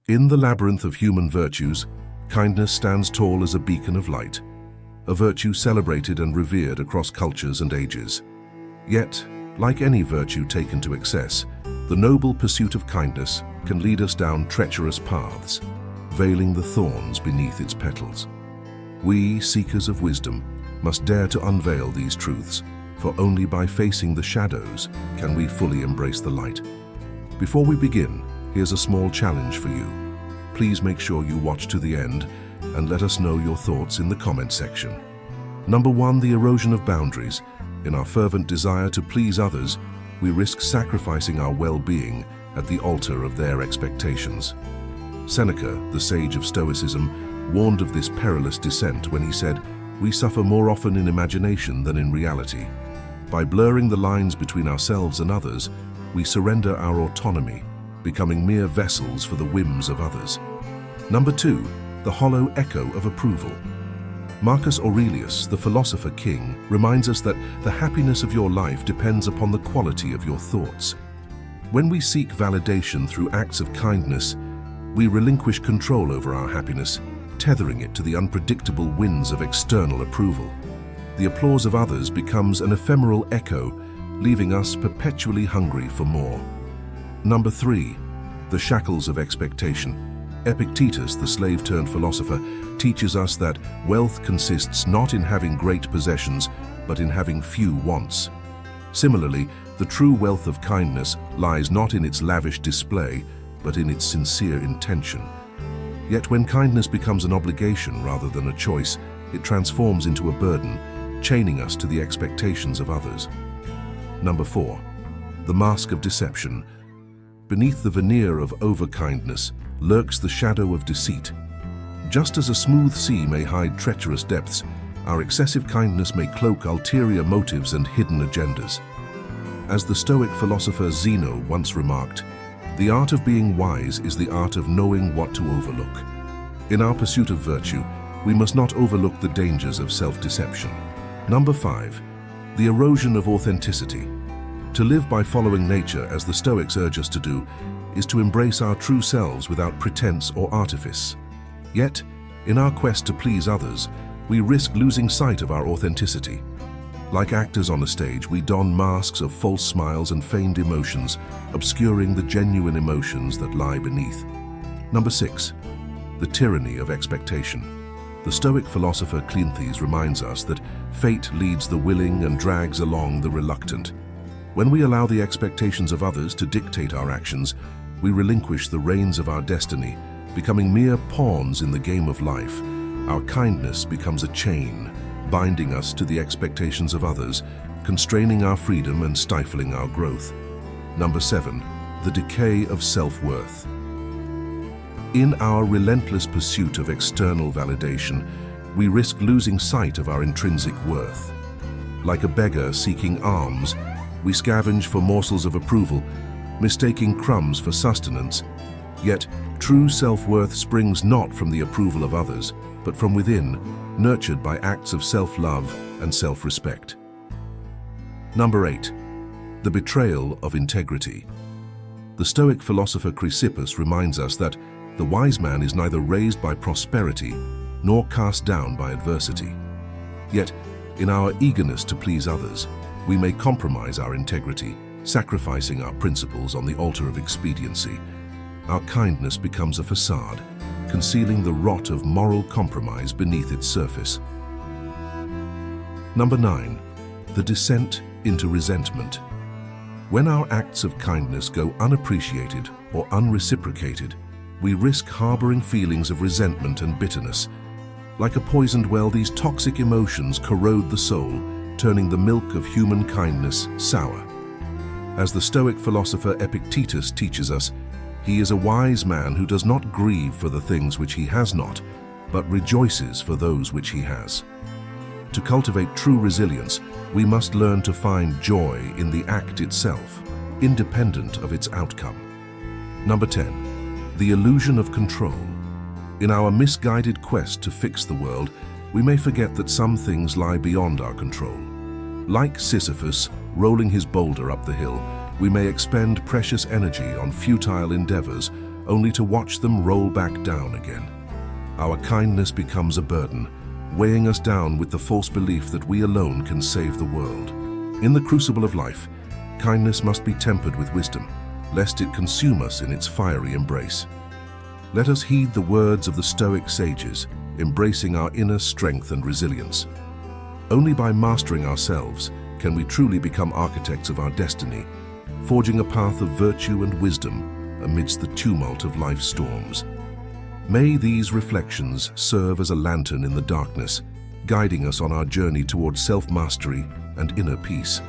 In the labyrinth of human virtues, kindness stands tall as a beacon of light, a virtue celebrated and revered across cultures and ages. Yet, like any virtue taken to excess, the noble pursuit of kindness can lead us down treacherous paths, veiling the thorns beneath its petals. We, seekers of wisdom, must dare to unveil these truths, for only by facing the shadows can we fully embrace the light. Before we begin, here's a small challenge for you. Please make sure you watch to the end and let us know your thoughts in the comment section. Number 1, the erosion of boundaries. In our fervent desire to please others, we risk sacrificing our well-being at the altar of their expectations. Seneca, the sage of Stoicism, warned of this perilous descent when he said, "We suffer more often in imagination than in reality." By blurring the lines between ourselves and others, we surrender our autonomy, becoming mere vessels for the whims of others. Number 2, the hollow echo of approval. Marcus Aurelius, the philosopher king, reminds us that the happiness of your life depends upon the quality of your thoughts. When we seek validation through acts of kindness, we relinquish control over our happiness, tethering it to the unpredictable winds of external approval. The applause of others becomes an ephemeral echo, leaving us perpetually hungry for more. Number 3, the shackles of expectation. Epictetus, the slave-turned-philosopher, teaches us that wealth consists not in having great possessions, but in having few wants. Similarly, the true wealth of kindness lies not in its lavish display, but in its sincere intention. Yet when kindness becomes an obligation rather than a choice, it transforms into a burden, chaining us to the expectations of others. Number 4, the mask of deception. Beneath the veneer of overkindness lurks the shadow of deceit. Just as a smooth sea may hide treacherous depths, our excessive kindness may cloak ulterior motives and hidden agendas. As the Stoic philosopher Zeno once remarked, "The art of being wise is the art of knowing what to overlook." In our pursuit of virtue, we must not overlook the dangers of self-deception. Number 5, the erosion of authenticity. To live by following nature, as the Stoics urge us to do, is to embrace our true selves without pretense or artifice. Yet, in our quest to please others, we risk losing sight of our authenticity. Like actors on a stage, we don masks of false smiles and feigned emotions, obscuring the genuine emotions that lie beneath. Number 6, the tyranny of expectation. The Stoic philosopher Cleanthes reminds us that fate leads the willing and drags along the reluctant. When we allow the expectations of others to dictate our actions, we relinquish the reins of our destiny, becoming mere pawns in the game of life. Our kindness becomes a chain, binding us to the expectations of others, constraining our freedom and stifling our growth. Number 7, the decay of self-worth. In our relentless pursuit of external validation, we risk losing sight of our intrinsic worth. Like a beggar seeking alms, we scavenge for morsels of approval, mistaking crumbs for sustenance. Yet, true self-worth springs not from the approval of others, but from within, nurtured by acts of self-love and self-respect. Number 8, the betrayal of integrity. The Stoic philosopher Chrysippus reminds us that the wise man is neither raised by prosperity nor cast down by adversity. Yet, in our eagerness to please others, we may compromise our integrity, sacrificing our principles on the altar of expediency. Our kindness becomes a facade, concealing the rot of moral compromise beneath its surface. Number 9, the descent into resentment. When our acts of kindness go unappreciated or unreciprocated, we risk harboring feelings of resentment and bitterness. Like a poisoned well, these toxic emotions corrode the soul, turning the milk of human kindness sour. As the Stoic philosopher Epictetus teaches us, he is a wise man who does not grieve for the things which he has not, but rejoices for those which he has. To cultivate true resilience, we must learn to find joy in the act itself, independent of its outcome. Number 10, the illusion of control. In our misguided quest to fix the world, we may forget that some things lie beyond our control. Like Sisyphus rolling his boulder up the hill, we may expend precious energy on futile endeavors, only to watch them roll back down again. Our kindness becomes a burden, weighing us down with the false belief that we alone can save the world. In the crucible of life, kindness must be tempered with wisdom, lest it consume us in its fiery embrace. Let us heed the words of the Stoic sages, embracing our inner strength and resilience. Only by mastering ourselves can we truly become architects of our destiny, forging a path of virtue and wisdom amidst the tumult of life's storms. May these reflections serve as a lantern in the darkness, guiding us on our journey towards self-mastery and inner peace.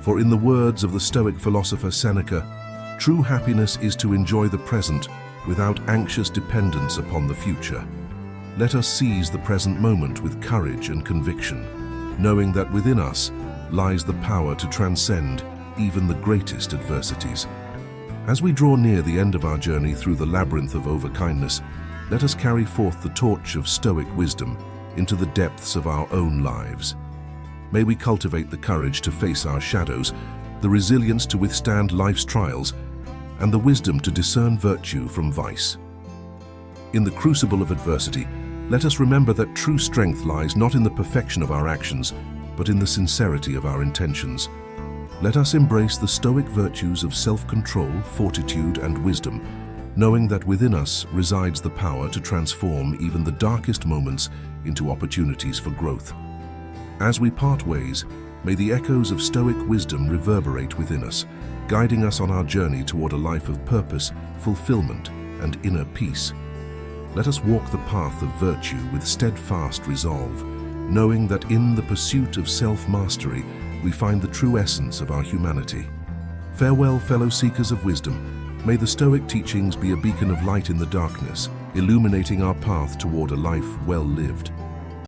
For in the words of the Stoic philosopher Seneca, true happiness is to enjoy the present without anxious dependence upon the future. Let us seize the present moment with courage and conviction, knowing that within us lies the power to transcend even the greatest adversities. As we draw near the end of our journey through the labyrinth of overkindness, let us carry forth the torch of Stoic wisdom into the depths of our own lives. May we cultivate the courage to face our shadows, the resilience to withstand life's trials, and the wisdom to discern virtue from vice. In the crucible of adversity, let us remember that true strength lies not in the perfection of our actions, but in the sincerity of our intentions. Let us embrace the Stoic virtues of self-control, fortitude, and wisdom, knowing that within us resides the power to transform even the darkest moments into opportunities for growth. As we part ways, may the echoes of Stoic wisdom reverberate within us, guiding us on our journey toward a life of purpose, fulfillment, and inner peace. Let us walk the path of virtue with steadfast resolve, knowing that in the pursuit of self-mastery, we find the true essence of our humanity. Farewell, fellow seekers of wisdom. May the Stoic teachings be a beacon of light in the darkness, illuminating our path toward a life well lived.